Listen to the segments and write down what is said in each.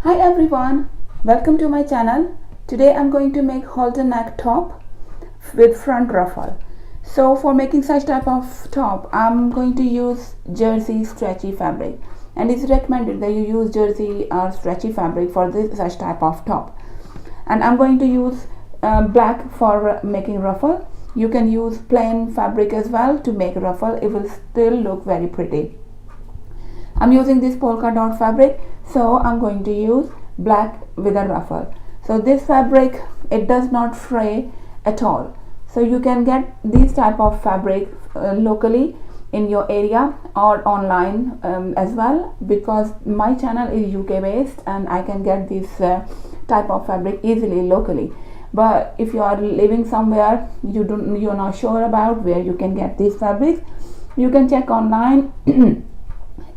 Hi everyone, welcome to my channel. Today I'm going to make halter neck top with front ruffle. So for making such type of top, I'm going to use jersey stretchy fabric, and it's recommended that you use jersey or stretchy fabric for this such type of top. And I'm going to use black for making ruffle. You can use plain fabric as well to make ruffle. It will still look very pretty. I'm using this polka dot fabric, so I'm going to use black with a ruffle. So this fabric, it does not fray at all. So you can get this type of fabric locally in your area or online as well, because my channel is UK based and I can get this type of fabric easily locally. But if you are living somewhere you're not sure about where you can get these fabrics, you can check online.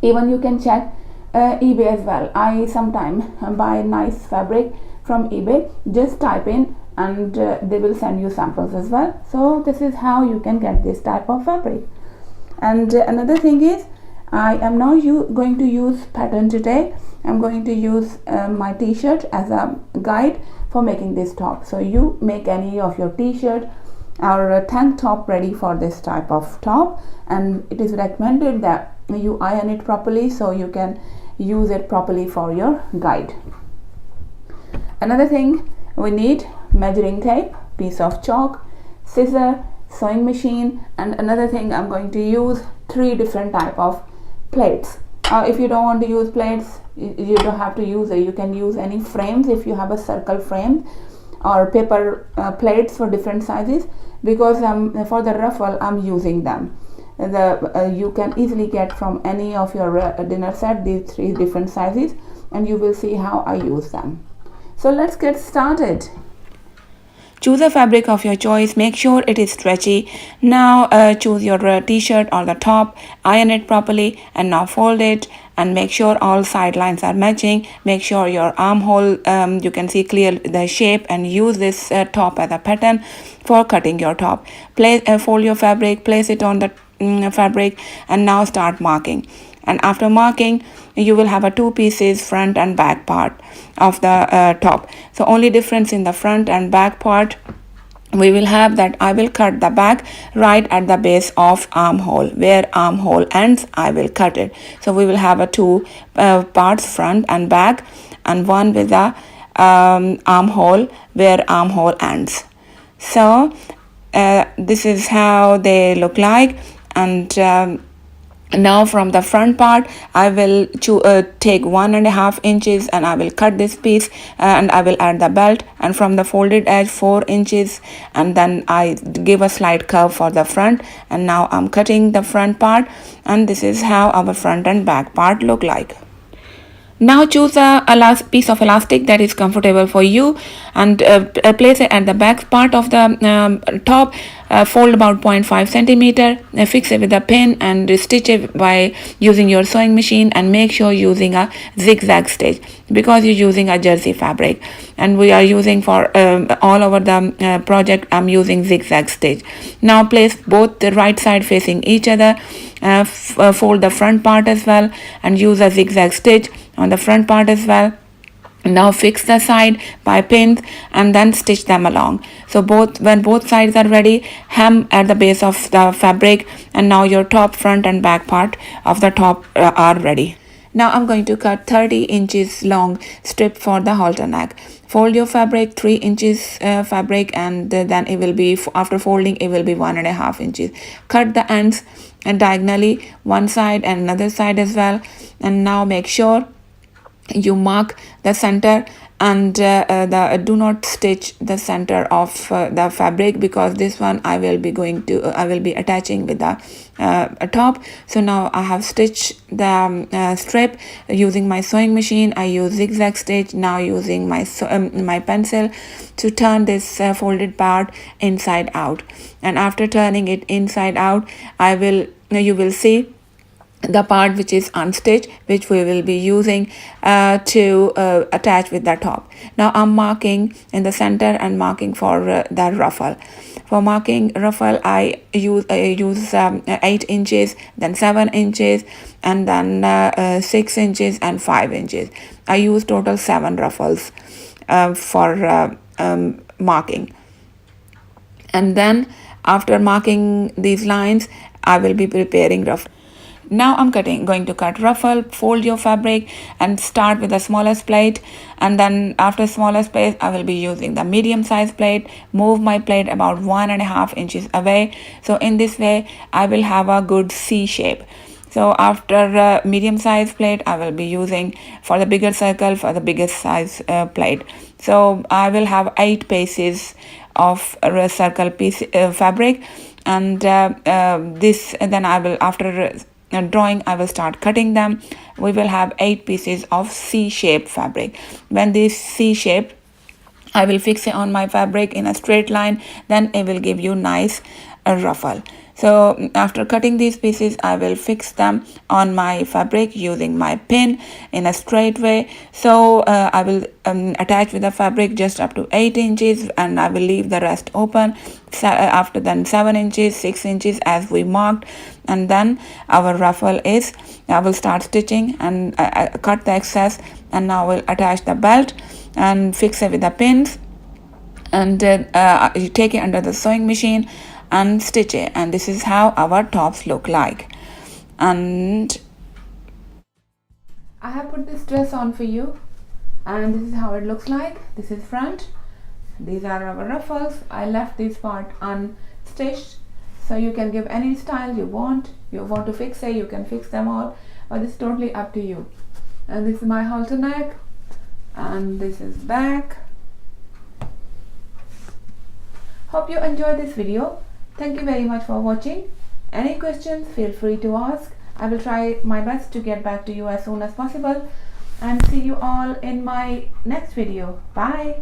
Even you can check eBay as well. I sometimes buy nice fabric from eBay. Just type in and they will send you samples as well. So this is how you can get this type of fabric. And another thing is, I am not going to use pattern today. I'm going to use my t-shirt as a guide for making this top. So you make any of your t-shirt or a tank top ready for this type of top, and it is recommended that you iron it properly so you can use it properly for your guide. Another thing we need: measuring tape, piece of chalk, scissor, sewing machine, and another thing I'm going to use 3 different type of plates. If you don't want to use plates, you don't have to use it. You can use any frames if you have a circle frame, or paper plates for different sizes, because for the ruffle I'm using them. You can easily get from any of your dinner set these 3 different sizes, and you will see how I use them. So let's get started. Choose a fabric of your choice. Make sure it is stretchy. Now choose your t-shirt or the top, iron it properly, and now fold it and make sure all side lines are matching. Make sure your armhole, you can see clear the shape, and use this top as a pattern for cutting your top. Fold your fabric, place it on the fabric, and now start marking. And after marking, you will have a 2 pieces front and back part of the top. So only difference in the front and back part we will have that I will cut the back right at the base of armhole. Where armhole ends, I will cut it. So we will have a 2 parts, front and back, and one with the armhole where armhole ends. So this is how they look like. And now from the front part, I will take 1.5 inches and I will cut this piece, and I will add the belt, and from the folded edge 4 inches, and then I give a slight curve for the front. And now I'm cutting the front part, and this is how our front and back part look like. Now choose a piece of elastic that is comfortable for you, and place it at the back part of the top. Fold about 0.5 centimeter, fix it with a pin, and stitch it by using your sewing machine, and make sure using a zigzag stitch, because you're using a jersey fabric, and we are using for all over the project I'm using zigzag stitch. Now place both the right side facing each other, fold the front part as well, and use a zigzag stitch on the front part as well. Now fix the side by pins and then stitch them along. So when both sides are ready, hem at the base of the fabric, and now your top, front and back part of the top are ready. Now I'm going to cut 30 inches long strip for the halter neck. Fold your fabric 3 inches fabric, and then it will be, after folding, it will be 1.5 inches. Cut the ends and diagonally, one side and another side as well. And now make sure you mark the center, and do not stitch the center of the fabric, because this one I will be attaching with the top. So now I have stitched the strip using my sewing machine. I use zigzag stitch. Now using my pencil to turn this folded part inside out, and after turning it inside out, you will see the part which is unstitched, which we will be using to attach with the top. Now I'm marking in the center and marking for the ruffle. For marking ruffle, I use 8 inches, then 7 inches, and then 6 inches and 5 inches. I use total 7 ruffles for marking. And then after marking these lines, I will be preparing ruffle. Now I'm going to cut ruffle. Fold your fabric and start with the smallest plate, and then after smallest plate I will be using the medium size plate. Move my plate about 1.5 inches away, so in this way I will have a good C shape. So after medium size plate, I will be using for the bigger circle for the biggest size plate. So I will have 8 pieces of circle piece fabric, and this then I will, after drawing, I will start cutting them. We will have 8 pieces of C-shaped fabric. When this C-shape, I will fix it on my fabric in a straight line, then it will give you nice ruffle. So after cutting these pieces, I will fix them on my fabric using my pin in a straight way. So I will attach with the fabric just up to 8 inches, and I will leave the rest open. After then 7 inches, 6 inches as we marked, and then our ruffle is, I will start stitching and cut the excess, and now I will attach the belt and fix it with the pins, and you take it under the sewing machine and stitch it. And this is how our tops look like. And I have put this dress on for you, and this is how it looks like. This is front, these are our ruffles. I left this part unstitched, so you can give any style you want. You want to fix it, you can fix them all, but it's totally up to you. And this is my halter neck, and this is back. Hope you enjoyed this video. Thank you very much for watching. Any questions, feel free to ask. I will try my best to get back to you as soon as possible, and see you all in my next video. Bye.